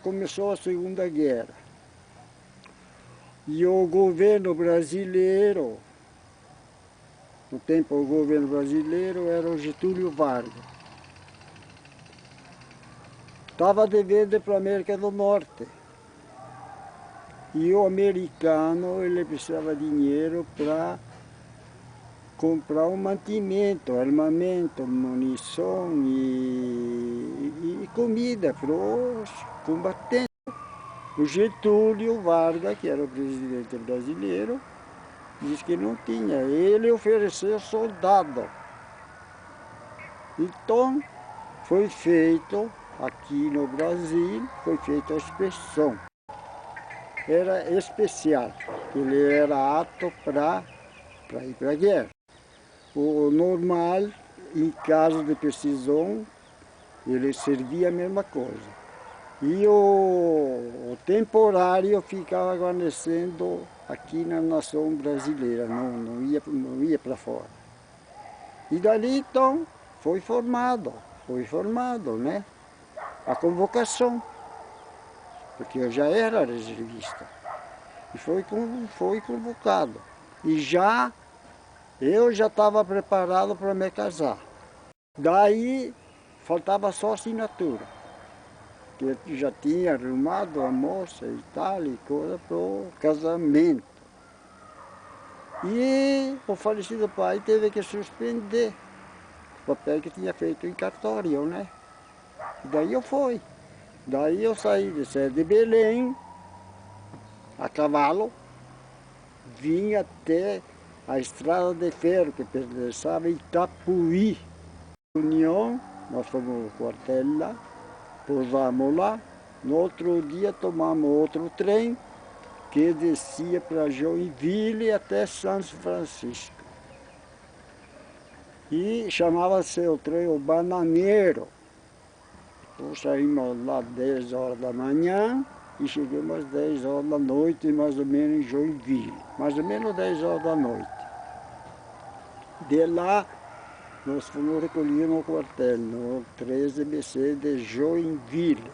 Começou a Segunda Guerra e o governo brasileiro, no tempo o governo brasileiro era o Getúlio Vargas. Estava devendo para a América do Norte. E o americano, ele precisava de dinheiro para comprar um mantimento, armamento, munição e comida para os combatentes. O Getúlio Vargas, que era o presidente brasileiro, disse que não tinha. Ele ofereceu soldado. Então, foi feito, aqui no Brasil, foi feita a inspeção. Era especial, ele era apto para ir para a guerra. O normal, em caso de precisão, ele servia a mesma coisa. E o temporário ficava guarnecendo aqui na nação brasileira, não ia para fora. E dali então foi formado, né? A convocação, porque eu já era reservista. E foi convocado. E eu já estava preparado para me casar. Daí faltava só assinatura. Que eu já tinha arrumado a moça e tal, e coisa para o casamento. E o falecido pai teve que suspender o papel que tinha feito em cartório, né? E daí eu fui. Daí eu saí de Belém, a cavalo, vim até a estrada de ferro que atravessava Itapuí. União, nós fomos no quartel lá, pousamos lá. No outro dia tomamos outro trem que descia para Joinville até São Francisco. E chamava-se o trem o Bananeiro. Então saímos lá 10 horas da manhã e chegamos às 10 horas da noite, mais ou menos em Joinville. Mais ou menos 10 horas da noite. De lá, nós fomos recolhidos no quartel, no 13BC de Joinville.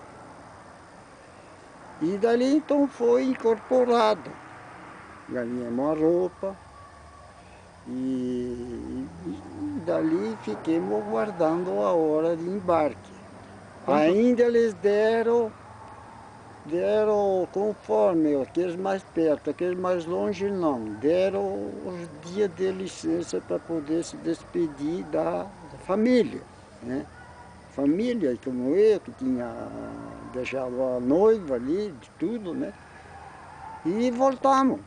E dali então foi incorporado. Ganhamos a roupa e dali fiquemos aguardando a hora de embarque. Ainda eles deram conforme aqueles mais perto, aqueles mais longe não, deram os dias de licença para poder se despedir da família, né? Família como eu, que tinha deixado a noiva ali, de tudo, né? E voltamos.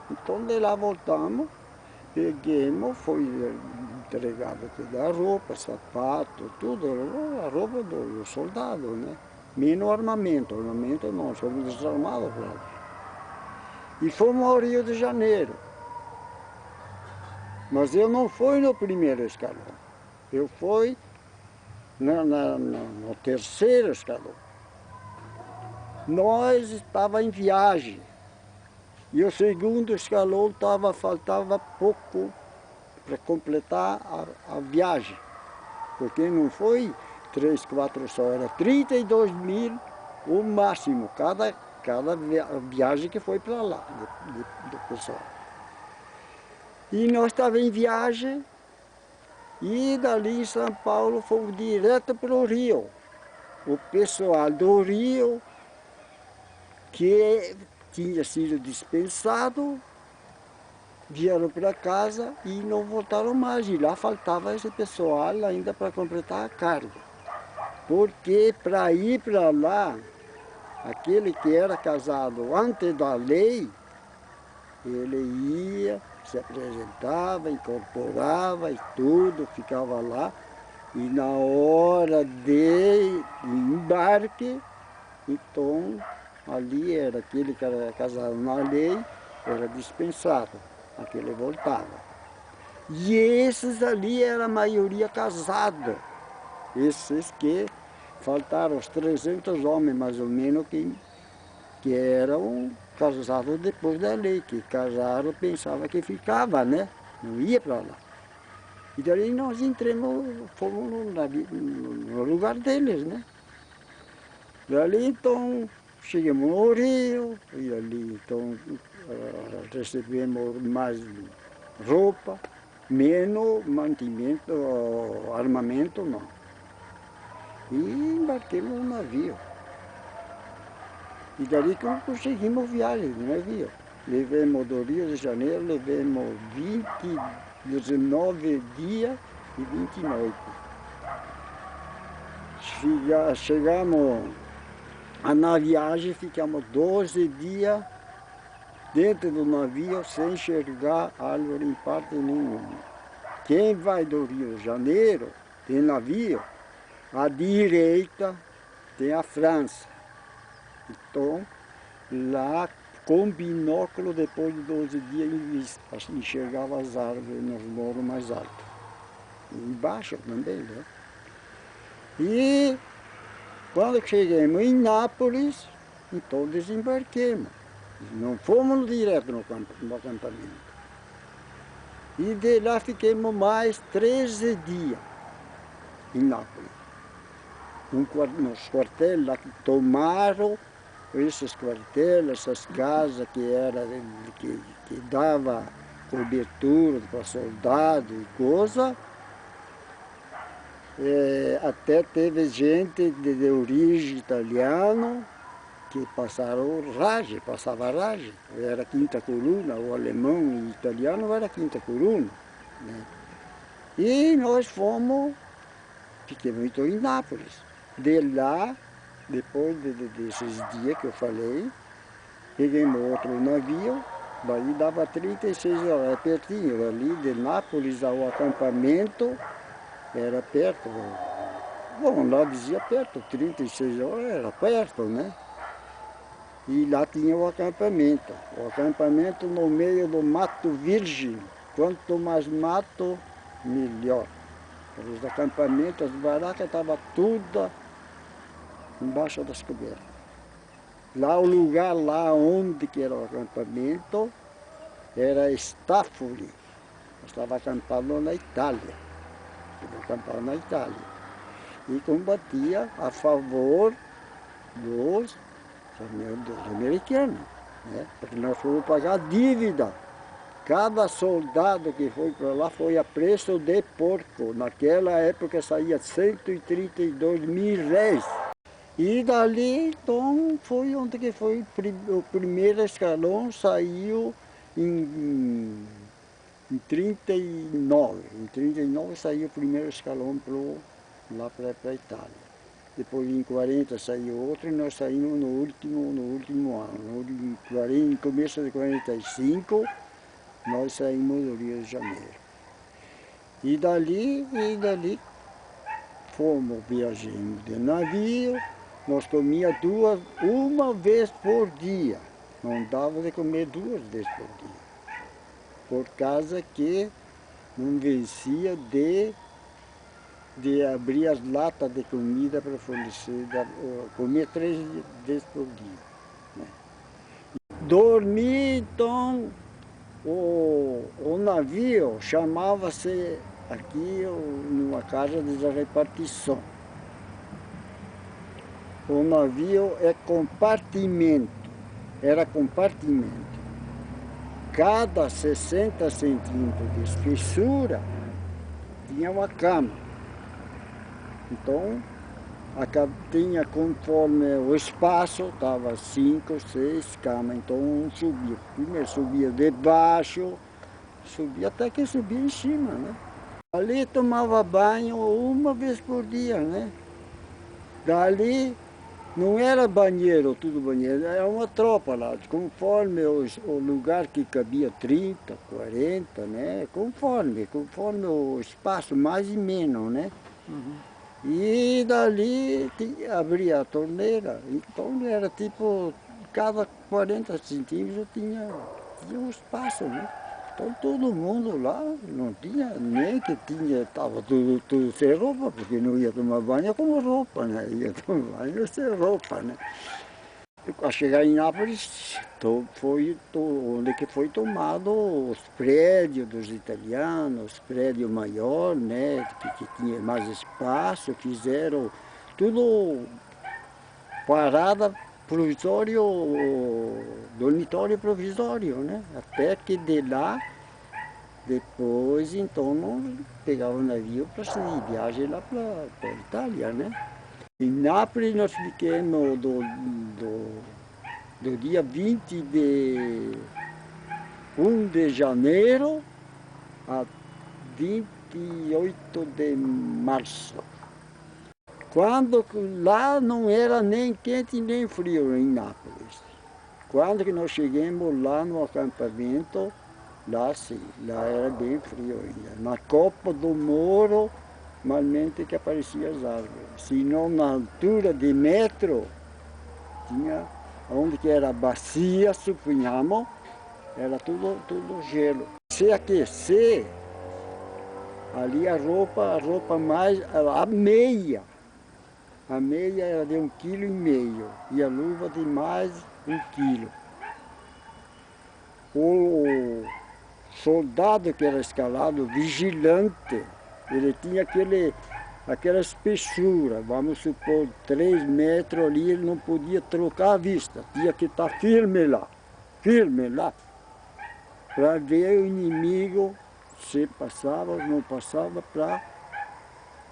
Então de lá voltamos, peguemos, foi entregado toda a roupa, sapato, tudo, a roupa do soldado, né? Menos armamento não, fomos desarmados, claro. E fomos ao Rio de Janeiro. Mas eu não fui no primeiro escalão, eu fui no terceiro escalão. Nós estávamos em viagem. E o segundo escalão faltava pouco para completar a viagem. Porque não foi 3, 4 só, era 32 mil o máximo, cada viagem que foi para lá, do pessoal. E nós estávamos em viagem, e dali em São Paulo fomos direto para o Rio. O pessoal do Rio, que tinha sido dispensado, vieram para casa e não voltaram mais. E lá faltava esse pessoal ainda para completar a carga. Porque para ir para lá, aquele que era casado antes da lei, ele ia, se apresentava, incorporava e tudo, ficava lá. E na hora de embarque, então ali era aquele que era casado na lei, era dispensado, aquele voltava. E esses ali era a maioria casado, esses que faltaram os 300 homens mais ou menos que eram casados depois da lei, que casaram pensavam que ficava, né? Não ia para lá. E daí nós entramos, fomos no lugar deles, né? Dali então chegamos no Rio, e ali então recebemos mais roupa, menos mantimento, armamento não. E embarquemos no navio. E dali que conseguimos viagem de navio. Levamos do Rio de Janeiro, levamos 19 dias e 20 noites. Chegamos na viagem, ficamos 12 dias dentro do navio sem enxergar árvore em parte nenhuma. Quem vai do Rio de Janeiro, tem navio, à direita tem a França. Então, lá com binóculo, depois de 12 dias, enxergava as árvores nos morros mais altos. E embaixo também, né? E quando chegamos em Nápoles, então desembarquemos. Não fomos direto no acampamento. E de lá ficamos mais 13 dias em Nápoles. Nos quartéis lá que tomaram esses quartéis, essas casas que dava cobertura para soldados e coisa. Até teve gente de origem italiana que passava rage, era quinta coluna, o alemão e o italiano era quinta coluna, né? E nós ficamos então em Nápoles. De lá, depois desses dias que eu falei, pegamos outro navio, daí dava 36 horas, é pertinho, ali de Nápoles ao acampamento, era perto. Bom, lá dizia perto, 36 horas era perto, né? E lá tinha o acampamento. O acampamento no meio do mato virgem. Quanto mais mato, melhor. Os acampamentos, as barracas estavam tudo embaixo das cobertas. Lá o lugar lá onde que era o acampamento era Staffoli. Eu estava acampado na Itália. Acampado na Itália. E combatia a favor dos americanos, né? Porque nós fomos pagar dívida. Cada soldado que foi para lá foi a preço de porco. Naquela época saía 132 mil réis. E dali, então, foi onde que foi o primeiro escalão, saiu em 39. Em 39 saiu o primeiro escalão lá para a Itália. Depois em 40 saiu outro e nós saímos no último ano. No começo de 45, nós saímos do Rio de Janeiro. E dali fomos, viajando de navio, nós comíamos uma vez por dia. Não dava de comer 2 vezes por dia. Por causa que não vencia de abrir as latas de comida para fornecer, comer 3 vezes por dia, né? Dormir, então, o navio chamava-se aqui numa casa de repartição. O navio é compartimento, era compartimento. Cada 60 centímetros de espessura tinha uma cama. Então, tinha conforme o espaço, estava 5, 6 camas, então um subia. Primeiro subia de baixo, subia até que subia em cima, né? Ali tomava banho uma vez por dia, né? Dali não era banheiro, tudo banheiro, era uma tropa lá, conforme o lugar que cabia 30, 40, né? Conforme o espaço, mais e menos, né? Uhum. E dali abria a torneira, então era tipo, cada 40 centímetros tinha um espaço, né? Então todo mundo lá, não tinha nem que estava tudo sem roupa, porque não ia tomar banho com roupa, né? Ia tomar banho sem roupa, né? Ao chegar em Nápoles, foi onde que foi tomado os prédios dos italianos, os prédios maiores, né, que tinha mais espaço, fizeram tudo parada provisório, dormitório provisório, né? Até que de lá, depois então nós pegava o navio para seguir viagem lá para a Itália, né? Em Nápoles nós ficamos do dia 20 de 1 de janeiro a 28 de março. Quando lá não era nem quente nem frio em Nápoles. Quando que nós chegamos lá no acampamento, lá sim, lá era bem frio ainda. Na copa do morro, normalmente que apareciam as árvores. Se não na altura de metro, tinha onde que era bacia, supunhamos, era tudo gelo. Se aquecer, ali a roupa mais, a meia era de 1,5 kg e a luva de mais 1 quilo. O soldado que era escalado, vigilante, ele tinha aquela espessura, vamos supor 3 metros ali, ele não podia trocar a vista, tinha que estar firme lá, para ver o inimigo se passava ou não passava, para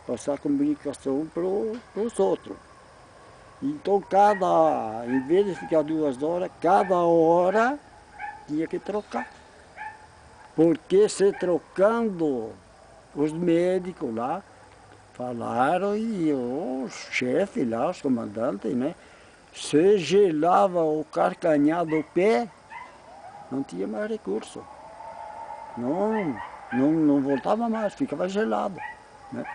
passar comunicação para os outros. Então em vez de ficar 2 horas, cada hora tinha que trocar. Porque se trocando, os médicos lá falaram e os chefes lá, os comandantes, né? Se gelava o calcanhar do pé, não tinha mais recurso. Não voltava mais, ficava gelado, né?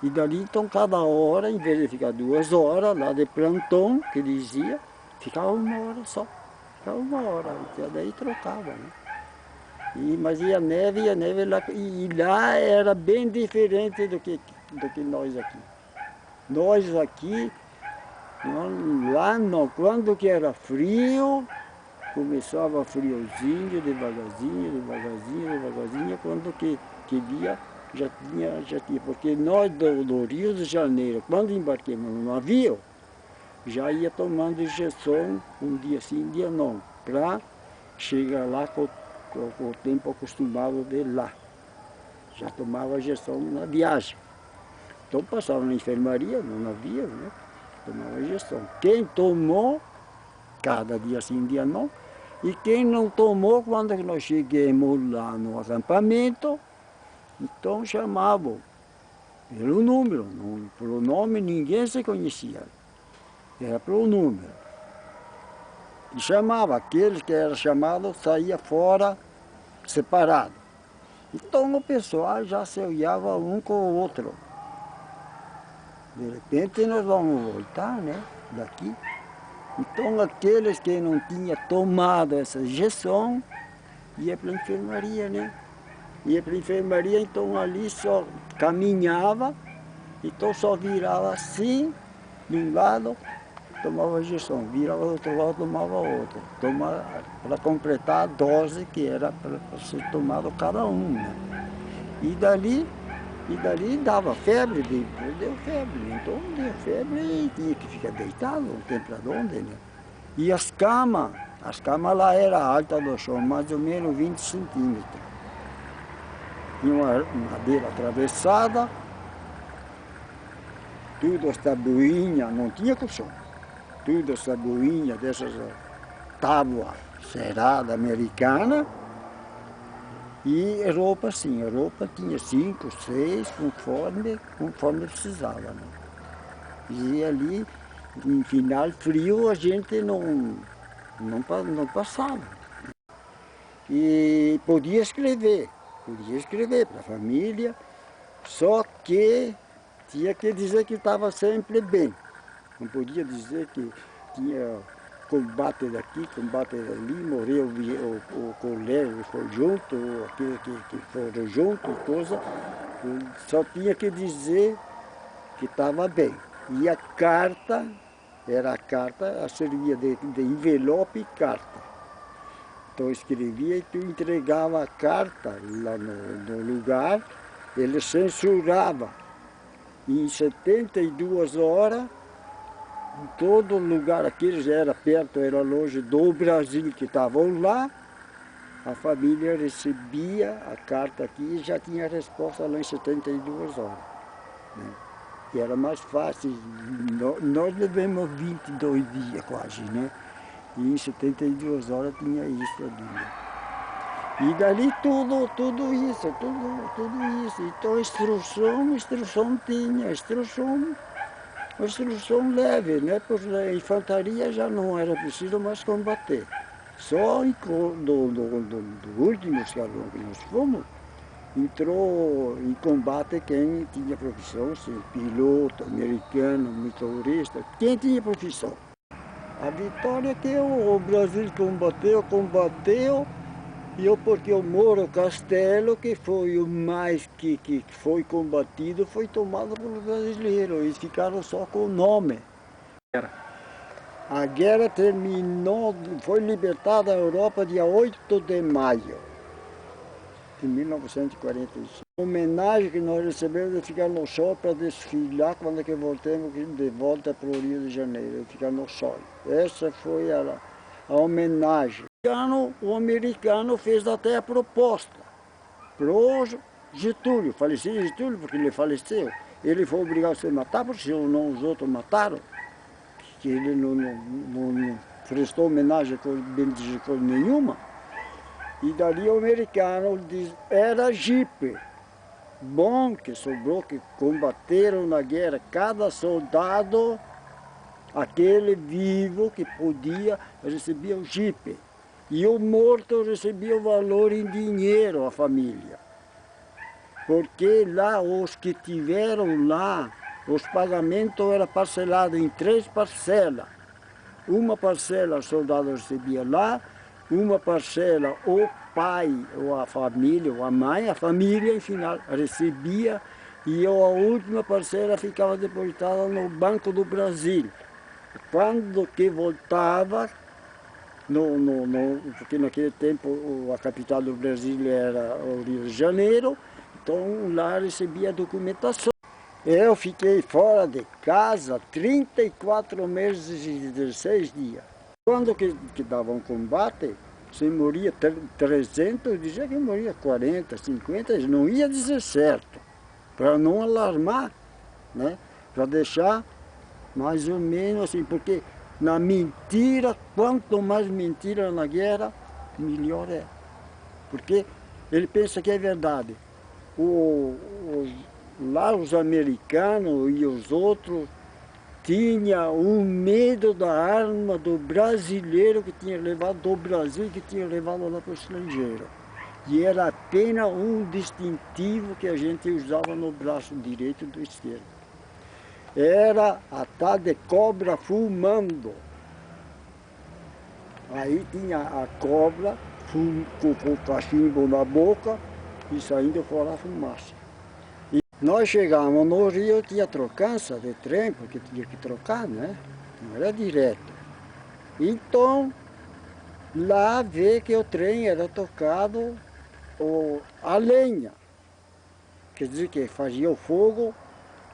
E dali então cada hora, em vez de ficar 2 horas lá de plantão, que dizia, ficava 1 hora só. Ficava 1 hora, e daí trocava, né? Mas a neve lá, e lá era bem diferente do que nós aqui. Nós aqui, lá não, quando que era frio, começava friozinho, devagarzinho, quando que via, já tinha, porque nós do Rio de Janeiro, quando embarquemos no navio, já ia tomando injeção um dia sim, um dia não, para chegar lá com o tempo acostumado de lá. Já tomava injeção na viagem. Então passava na enfermaria, no navio, né? Tomava injeção. Quem tomou, cada dia sim, dia não. E quem não tomou, quando nós chegamos lá no acampamento, então chamavam pelo número. Pelo nome ninguém se conhecia. Era pelo número. E chamava, aquele que era chamado saía fora separado. Então o pessoal já se olhava um com o outro. De repente nós vamos voltar, né, daqui. Então aqueles que não tinham tomado essa injeção, ia para a enfermaria, né? Ia para a enfermaria, então ali só caminhava, então só virava assim, de um lado, tomava a injeção, virava do outro lado, tomava outra. Para completar a dose que era para ser tomado cada um, né? E dali dava febre, depois deu febre. Então deu febre e tinha que ficar deitado, não tem para onde, né? E as camas lá eram altas do chão, mais ou menos 20 centímetros. Tinha uma madeira atravessada, tudo as tabuinhas, não tinha colchão. Tudo as tabuinhas dessas tábuas cerada americana. E roupa sim, a roupa tinha 5, 6, conforme precisava, né? E ali, em final frio, a gente não passava. E podia escrever para a família, só que tinha que dizer que estava sempre bem. Não podia dizer que tinha combate daqui, combate dali, morreu o colega que foi junto, ou aquele que foram junto, coisa. Só tinha que dizer que estava bem. E a carta, servia de envelope e carta. Então escrevia e tu entregava a carta lá no lugar, ele censurava. E em 72 horas todo lugar, aqueles era perto, era longe do Brasil que estavam lá, a família recebia a carta aqui e já tinha a resposta lá em 72 horas. Né? E era mais fácil, nós levamos 22 dias quase, né? E em 72 horas tinha isso ali, né? E dali tudo isso. Então instrução tinha, instrução leve, né? Porque a infantaria já não era preciso mais combater. Só do último escalão que nós fomos, entrou em combate quem tinha profissão, assim, piloto, americano, motorista, quem tinha profissão. A vitória que o Brasil combateu, e porque o Moro Castelo, que foi o mais que foi combatido, foi tomado pelos brasileiros. Eles ficaram só com o nome. A guerra terminou, foi libertada a Europa dia 8 de maio de 1945. A homenagem que nós recebemos de ficar no sol para desfilar quando que voltemos de volta para o Rio de Janeiro, ficar no sol. Essa foi a homenagem. O americano fez até a proposta pro Getúlio, falecido Getúlio, porque ele faleceu. Ele foi obrigado a se matar, porque senão os outros mataram. Que ele não prestou homenagem a nenhuma. E dali o americano diz, era jipe. Bom que sobrou, que combateram na guerra, cada soldado, aquele vivo que podia, recebia o jipe. E o morto recebia o valor em dinheiro, a família. Porque lá, os que tiveram lá, os pagamentos eram parcelados em 3 parcelas. Uma parcela o soldado recebia lá, uma parcela o pai, ou a família, ou a mãe, a família, enfim, recebia, e a última parcela ficava depositada no Banco do Brasil. Quando que voltava, porque naquele tempo a capital do Brasil era o Rio de Janeiro, então lá recebia a documentação. Eu fiquei fora de casa 34 meses e 16 dias. Quando que dava um combate, se moria 300, dizia que moria 40, 50, não ia dizer certo, para não alarmar, né? Para deixar mais ou menos assim, porque na mentira, quanto mais mentira na guerra, melhor é. Porque ele pensa que é verdade. Lá os americanos e os outros tinham um medo da arma do brasileiro que tinha levado do Brasil, que tinha levado lá para o estrangeiro. E era apenas um distintivo que a gente usava no braço direito e do esquerdo. Era a tal de cobra fumando. Aí tinha a cobra com o cachimbo na boca e saindo fora a fumaça. Nós chegávamos no Rio, tinha trocança de trem, porque tinha que trocar, né? Não era direto. Então, lá vê que o trem era tocado a lenha. Quer dizer que fazia o fogo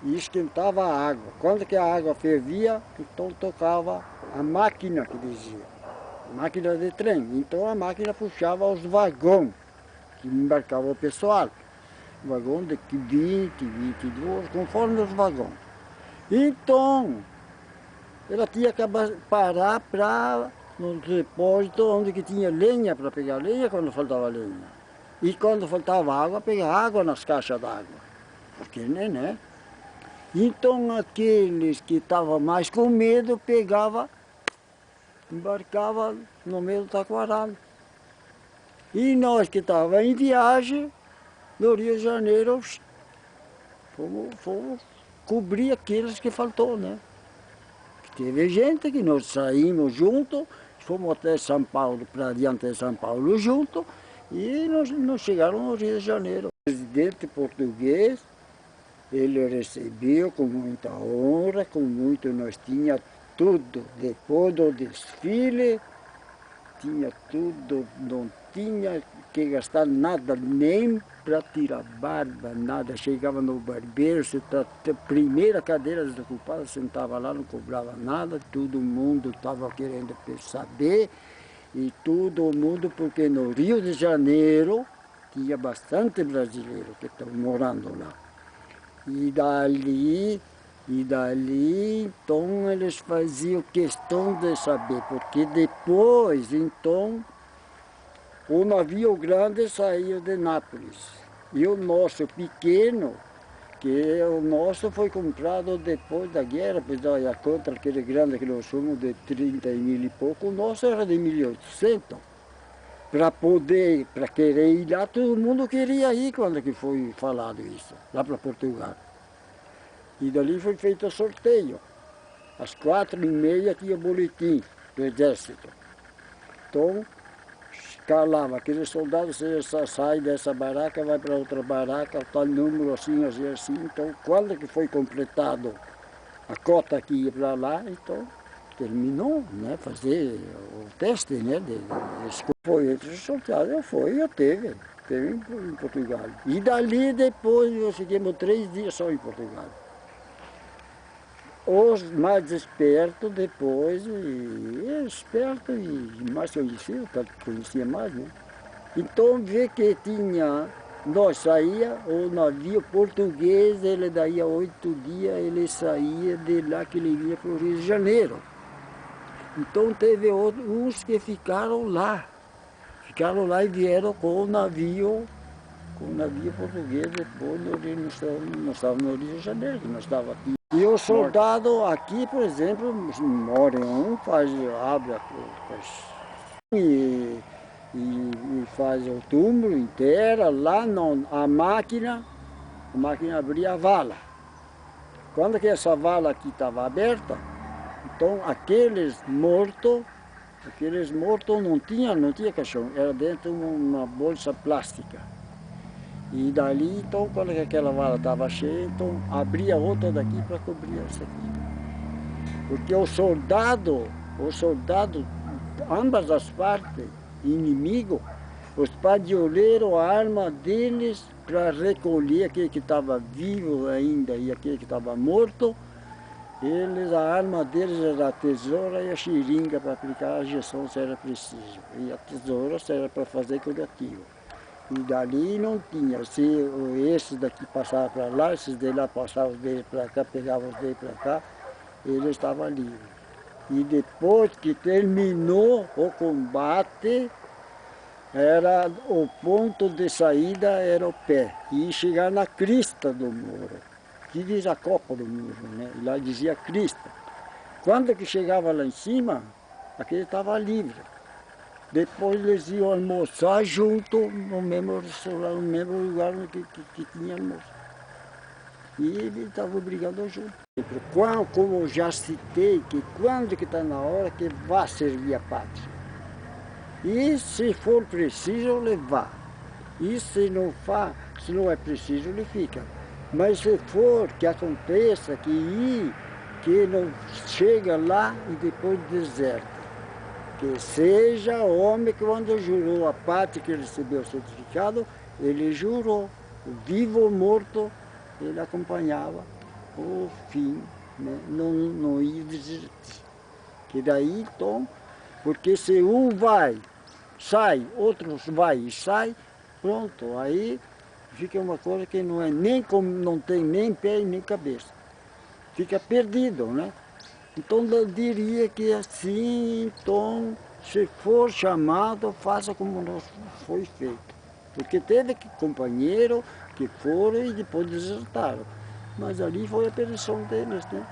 e esquentava a água. Quando que a água fervia, então tocava a máquina, que dizia. A máquina de trem. Então a máquina puxava os vagões que embarcava o pessoal. Vagão de 20, 22, conforme os vagões. Então, ela tinha que parar no depósito onde que tinha lenha para pegar lenha quando faltava lenha. E quando faltava água, pegar água nas caixas d'água. Porque, né? Então, aqueles que estavam mais com medo, embarcava no meio do Taquaral. E nós que estávamos em viagem, no Rio de Janeiro, fomos cobrir aqueles que faltou, né? Teve gente que nós saímos juntos, fomos até São Paulo, para diante de São Paulo juntos, e nós chegamos no Rio de Janeiro. O presidente português, ele recebeu com muita honra, nós tínhamos tudo. Depois do desfile, tinha tudo, não tinha que gastar nada, nem para tirar barba, nada. Chegava no barbeiro, a primeira cadeira desocupada, sentava lá, não cobrava nada, todo mundo estava querendo saber, e todo mundo, porque no Rio de Janeiro tinha bastante brasileiro que estão morando lá. E dali, então, eles faziam questão de saber, porque depois, então, o navio grande saiu de Nápoles. E o nosso pequeno, que o nosso foi comprado depois da guerra, pois olha, contra aquele grande que nós somos de 30 mil e pouco, o nosso era de 1800. Para querer ir lá, todo mundo queria ir quando que foi falado isso, lá para Portugal. E dali foi feito o sorteio. Às 4h30 tinha boletim do exército. Então, calava, aquele soldado sai dessa baraca, vai para outra baraca, tal número assim, assim, assim. Então, quando que foi completado a cota que ia para lá, então terminou, né, fazer o teste, né, foi sorteado, eu teve em Portugal. E dali depois, nós ficamos 3 dias só em Portugal. Os mais espertos depois, esperto e mais conhecido, conhecia mais, né? Então vê que nós saía, o navio português, ele daí a 8 dias, ele saía de lá que ele vinha para o Rio de Janeiro. Então teve uns que ficaram lá e vieram com o navio português, depois nós estávamos no Rio de Janeiro, nós estávamos aqui. E o soldado aqui, por exemplo, mora em abre e faz o túmulo inteiro, lá a máquina abria a vala. Quando que essa vala aqui estava aberta, então aqueles mortos não tinha caixão, era dentro de uma bolsa plástica. E dali, então, quando aquela vala estava cheia, então abria outra daqui para cobrir essa aqui. Porque o soldado, ambas as partes, inimigo, os padioleiros, a arma deles para recolher aquele que estava vivo ainda e aquele que estava morto, a arma deles era a tesoura e a seringa para aplicar a injeção se era preciso. E a tesoura era para fazer curativo. E dali não tinha, se esses daqui passavam para lá, esses de lá passavam os deles para cá, pegavam os deles para cá, eles estavam livres. E depois que terminou o combate, o ponto de saída era o pé, e chegar na crista do muro, que diz a copa do muro, né? E lá dizia crista. Quando que chegava lá em cima, aquele estava livre. Depois eles iam almoçar junto no mesmo restaurante, no mesmo lugar que tinha almoço. E eles estavam brigando junto. Como eu já citei, que quando que está na hora que vai servir a pátria. E se for preciso, levar. E se não é preciso, ele fica. Mas se for que aconteça, que não chega lá e depois deserta. Que seja homem que quando jurou a pátria que recebeu o certificado, ele jurou, vivo ou morto, ele acompanhava o fim, né? Não ia desistir. Que daí, então, porque se um sai, outros vai e sai, pronto, aí fica uma coisa que não tem nem pé nem cabeça. Fica perdido, né? Então eu diria que assim, então, se for chamado, faça como foi feito. Porque teve companheiro que foram e depois desertaram. Mas ali foi a perdição deles, né?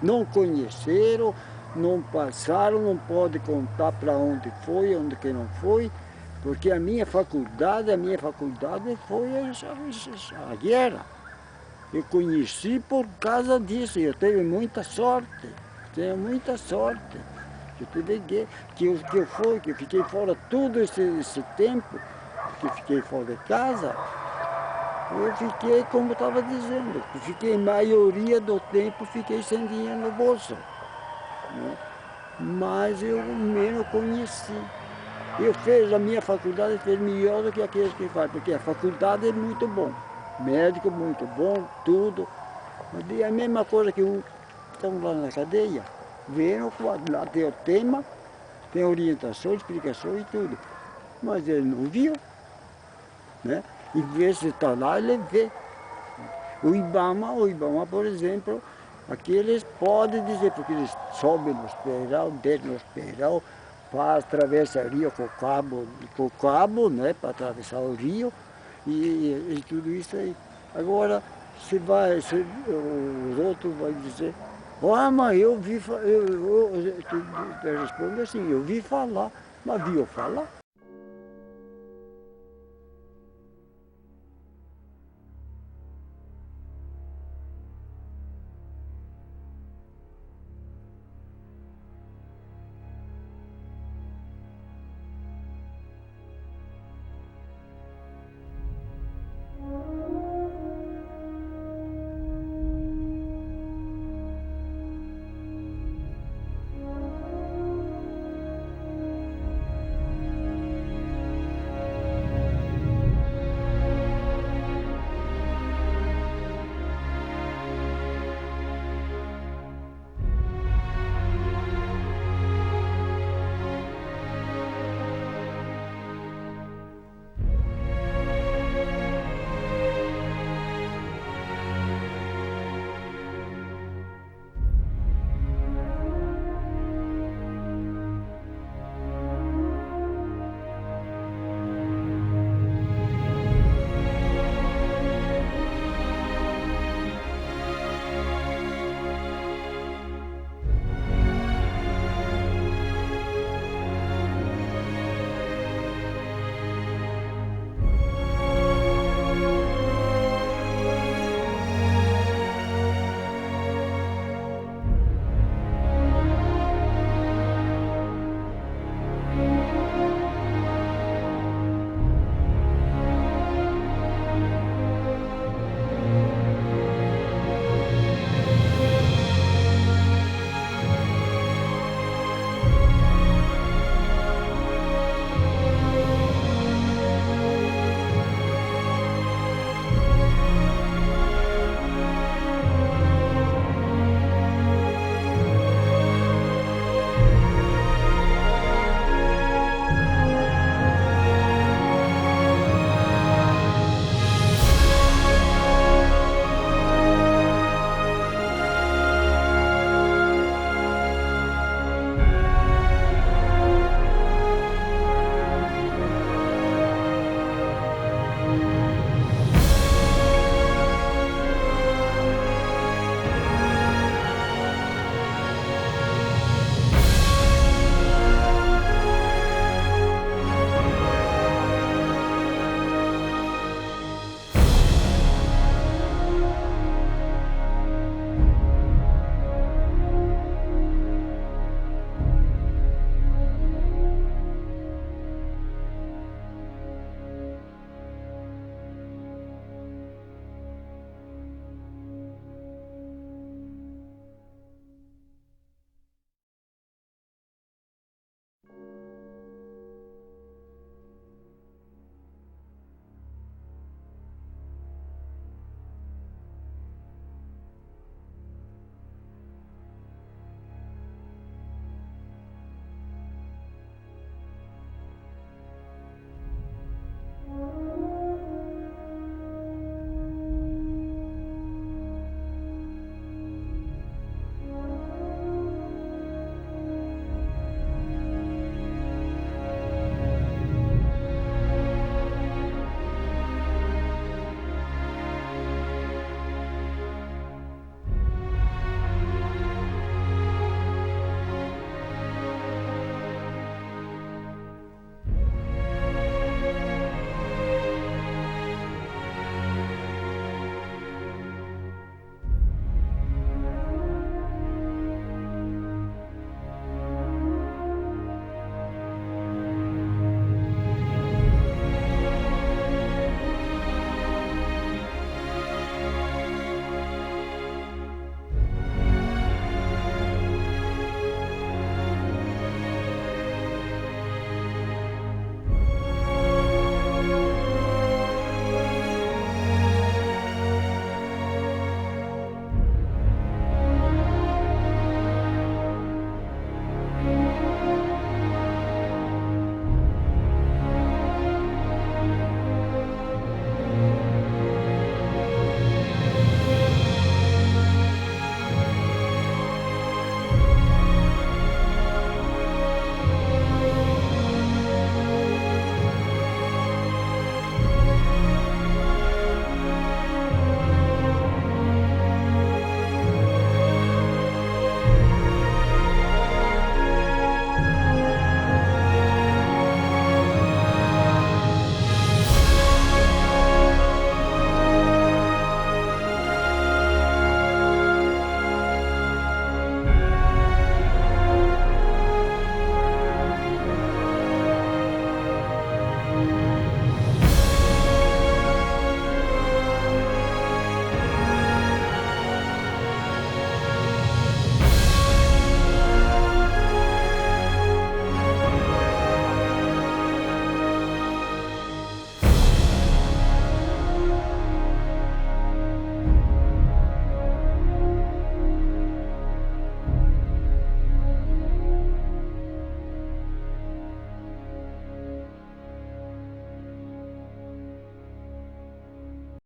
Não conheceram, não passaram, não pode contar para onde foi, onde que não foi, porque a minha faculdade foi a guerra. Eu conheci por causa disso, eu tenho muita sorte, tenho muita sorte. Que eu fiquei fora todo esse tempo, que fiquei fora de casa, eu fiquei, como eu estava dizendo, fiquei maioria do tempo, fiquei sem dinheiro no bolso. Né? mas eu menos conheci. Eu fiz a minha faculdade, fez melhor do que aqueles que fazem, porque a faculdade é muito bom, médico muito bom, tudo. Mas é a mesma coisa que estão lá na cadeia, vendo o quadro, lá tem o tema, tem orientação, explicação e tudo. Mas ele não viu, né? Em vez de estar lá, ele vê. O Ibama, por exemplo, aqui eles podem dizer, porque eles sobem no hospital, descem no hospital, atravessa o rio com o cabo, né, para atravessar o rio e tudo isso aí. Agora, os outros vão dizer, mas eu vi, tu responde assim, eu vi falar, mas viu falar?